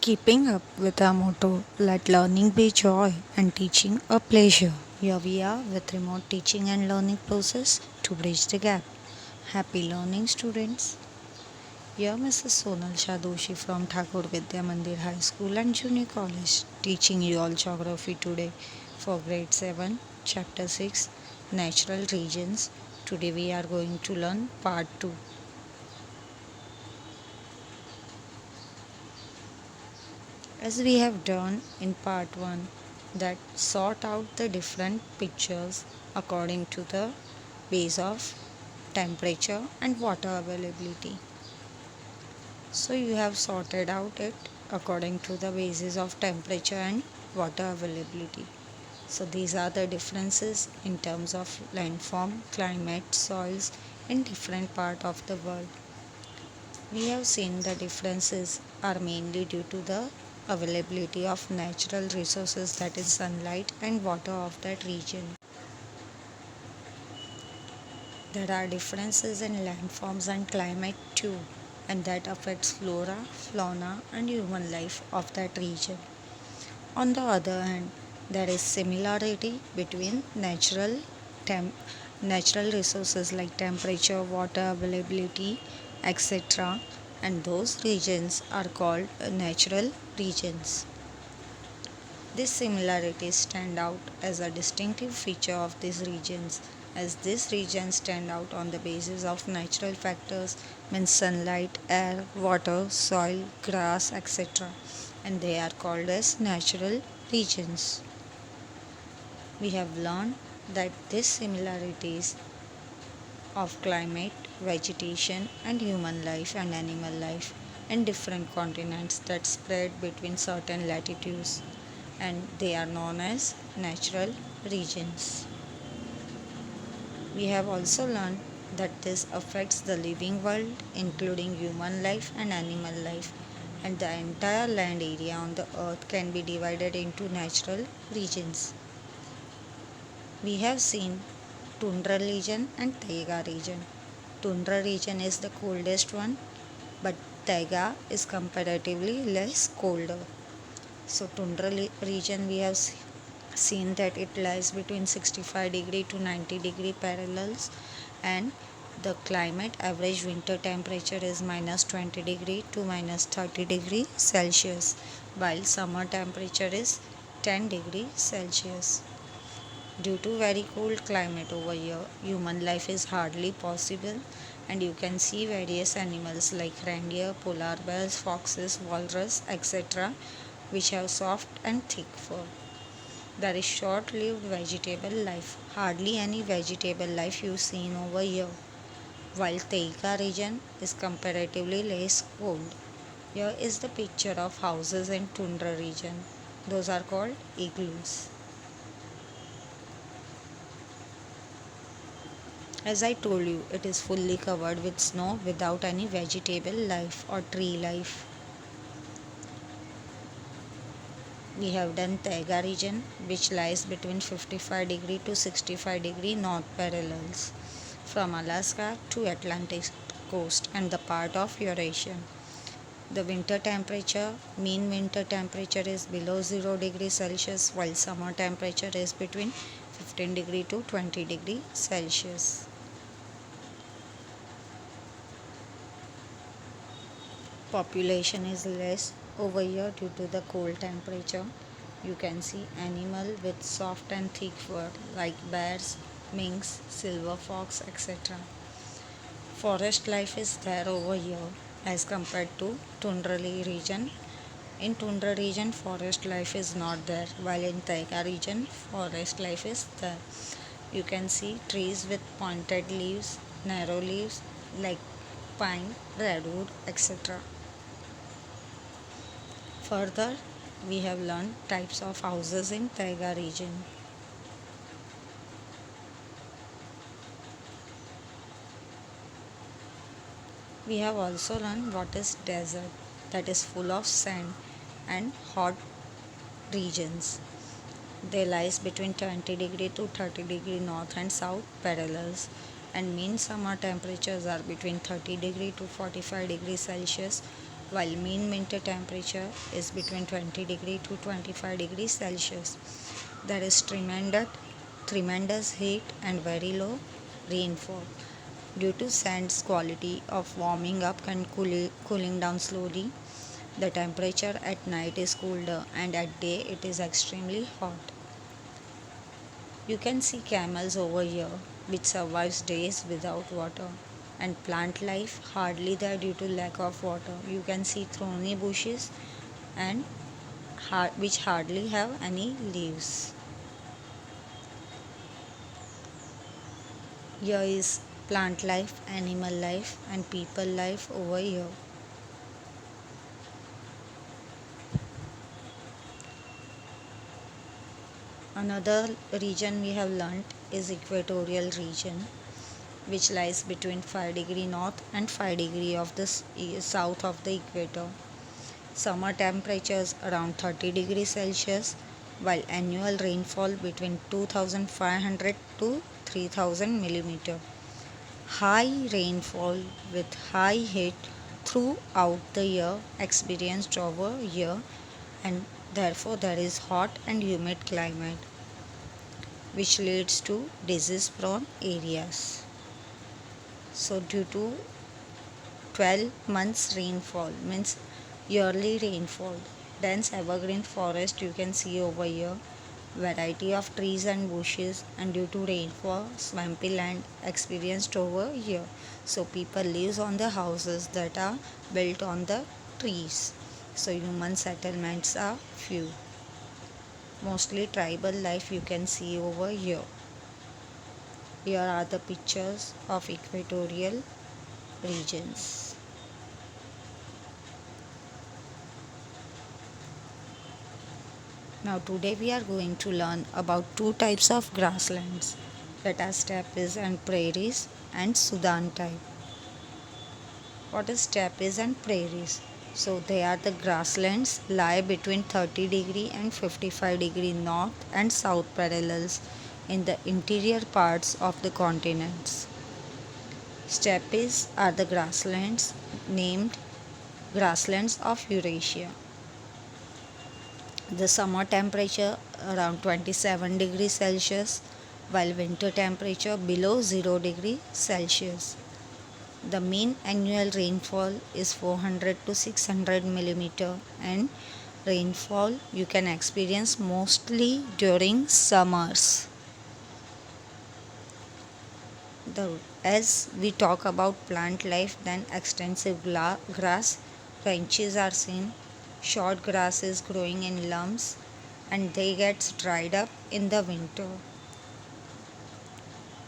Keeping up with our motto, let learning be joy and teaching a pleasure. Here we are with remote teaching and learning process to bridge the gap. Happy learning, students. Here Mrs. Sonal Shadoshi from Thakur Vidya Mandir High School and Junior College teaching you all geography today for grade 7, chapter 6, natural regions. Today we are going to learn part 2. As we have done in part 1, that sort out the different pictures according to the base of temperature and water availability. So you have sorted out it according to the basis of temperature and water availability. So these are the differences in terms of landform, climate, soils in different part of the world. We have seen the differences are mainly due to the availability of natural resources, that is sunlight and water of that region. There are differences in landforms and climate too, and that affects flora, fauna and human life of that region. On the other hand, there is similarity between temp- natural resources like temperature, water availability, etc., and those regions are called natural regions. These similarities stand out as a distinctive feature of these regions, as these regions stand out on the basis of natural factors, means sunlight, air, water, soil, grass, etc., and they are called as natural regions. We have learned that these similarities of climate, vegetation, and human life and animal life in different continents that spread between certain latitudes, and they are known as natural regions. We have also learned that this affects the living world, including human life and animal life, and the entire land area on the earth can be divided into natural regions. We have seen tundra region and taiga region. Tundra region is the coldest one, but taiga is comparatively less colder. So tundra region we have seen that it lies between 65 degree to 90 degree parallels, and the climate average winter temperature is minus 20 degree to minus 30 degree Celsius, while summer temperature is 10 degree Celsius. Due to very cold climate over here, human life is hardly possible, and you can see various animals like reindeer, polar bears, foxes, walrus, etc., which have soft and thick fur. There is short-lived vegetable life, hardly any vegetable life you seen over here, while Taiga region is comparatively less cold. Here is the picture of houses in tundra region. Those are called igloos. As I told you, it is fully covered with snow without any vegetable life or tree life. We have done Taiga region, which lies between 55 degree to 65 degree north parallels from Alaska to Atlantic coast and the part of Eurasia. The mean winter temperature is below 0 degree Celsius, while summer temperature is between 15 degree to 20 degree Celsius. Population is less over here due to the cold temperature. You can see animal with soft and thick fur like bears, minks, silver fox, etc. Forest life is there over here as compared to tundra region. In tundra region, forest life is not there, while in taiga region, forest life is there. You can see trees with pointed leaves, narrow leaves like pine, redwood, etc. Further, we have learned types of houses in taiga region. We have also learned what is desert, that is full of sand and hot regions. They lies between 20 degree to 30 degree north and south parallels, and mean summer temperatures are between 30 degree to 45 degree Celsius, while mean winter temperature is between 20 degree to 25 degrees Celsius. There is tremendous heat and very low rainfall due to sand's quality of warming up and cooling down slowly. The temperature at night is colder and at day it is extremely hot. You can see camels over here which survives days without water, and plant life hardly there due to lack of water. You can see thorny bushes and which hardly have any leaves. Here is plant life, animal life and people life over here. Another region we have learnt is equatorial region, which lies between 5 degree north and 5 degree of the south of the equator. Summer temperatures around 30 degrees Celsius, while annual rainfall between 2500 to 3000 millimeter. High rainfall with high heat throughout the year experienced over here, and therefore there is hot and humid climate which leads to disease prone areas. So due to 12 months rainfall means yearly rainfall, dense evergreen forest you can see over here, variety of trees and bushes, and due to rainfall swampy land experienced over here. So people lives on the houses that are built on the trees. So human settlements are few. Mostly tribal life you can see over here. Here are the pictures of equatorial regions. Now today we are going to learn about two types of grasslands, that are steppes and prairies and Sudan type. What is steppes and prairies? So they are the grasslands lie between 30 degree and 55 degree north and south parallels in the interior parts of the continents. Steppes are the grasslands named grasslands of Eurasia. The summer temperature around 27 degrees Celsius, while winter temperature below 0 degree Celsius. The mean annual rainfall is 400 to 600 millimeter, and rainfall you can experience mostly during summers. As we talk about plant life, then extensive grass ranches are seen. Short grass is growing in lumps and they get dried up in the winter.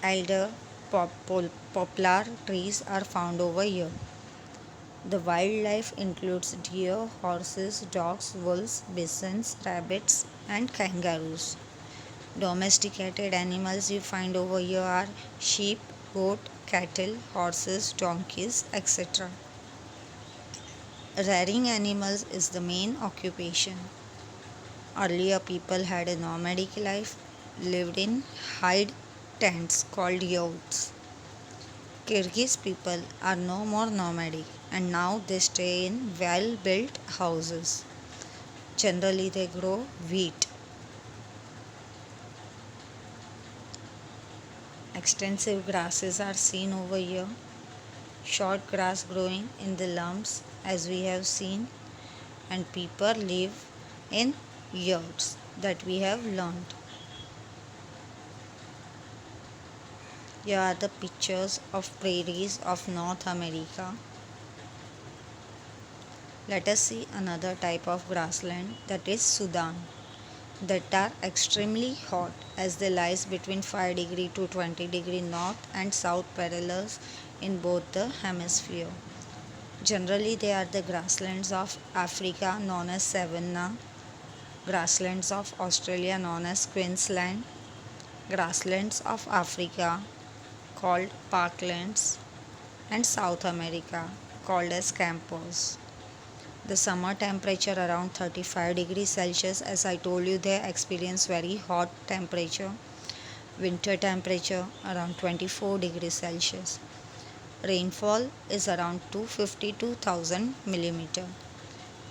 Elder poplar trees are found over here. The wildlife includes deer, horses, dogs, wolves, bisons, rabbits, and kangaroos. Domesticated animals you find over here are sheep, goat, cattle, horses, donkeys, etc. Rearing animals is the main occupation. Earlier people had a nomadic life, lived in hide tents called yurts. Kyrgyz people are no more nomadic and now they stay in well built houses. Generally they grow wheat. Extensive grasses are seen over here. Short grass growing in the lumps as we have seen, and people live in yurts that we have learned. Here are the pictures of prairies of North America. Let us see another type of grassland, that is Sudan, that are extremely hot as they lies between 5 degree to 20 degree north and south parallels in both the hemisphere. Generally they are the grasslands of Africa known as savanna, grasslands of Australia known as Queensland, grasslands of Africa called parklands, and South America called as campos. The summer temperature around 35 degrees Celsius, as I told you they experience very hot temperature. Winter temperature around 24 degrees Celsius. rainfall is around 250 to 1000 millimeter.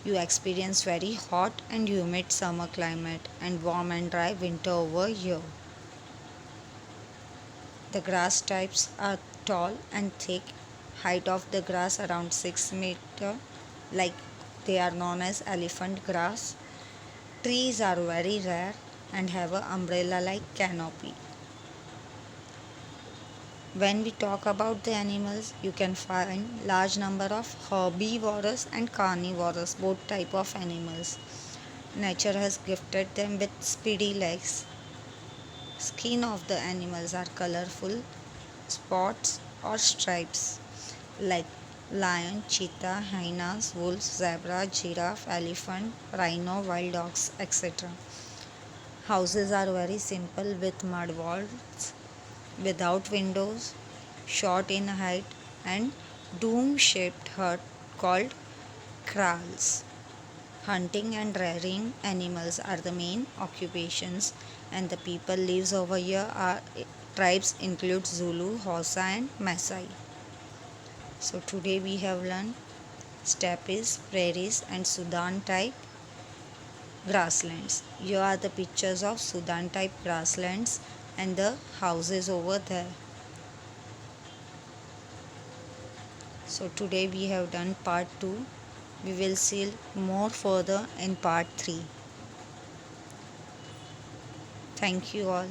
You experience very hot and humid summer climate and warm and dry winter over here. The grass types are tall and thick, height of the grass around 6 meter, like they are known as elephant grass. Trees are very rare and have an umbrella like canopy. When we talk about the animals, you can find large number of herbivorous and carnivorous, both type of animals. Nature has gifted them with speedy legs. Skin of the animals are colorful, spots or stripes like lion, cheetah, hyenas, wolves, zebra, giraffe, elephant, rhino, wild dogs, etc. Houses are very simple with mud walls, without windows, short in height, and dome shaped hut called kraals. Hunting and rearing animals are the main occupations, and the people lives over here are tribes include Zulu, Hausa, and Maasai. So today we have learned steppes, prairies, and Sudan type grasslands. Here are the pictures of Sudan type grasslands and the houses over there. So today we have done part 2. We will see more further in part 3. Thank you all.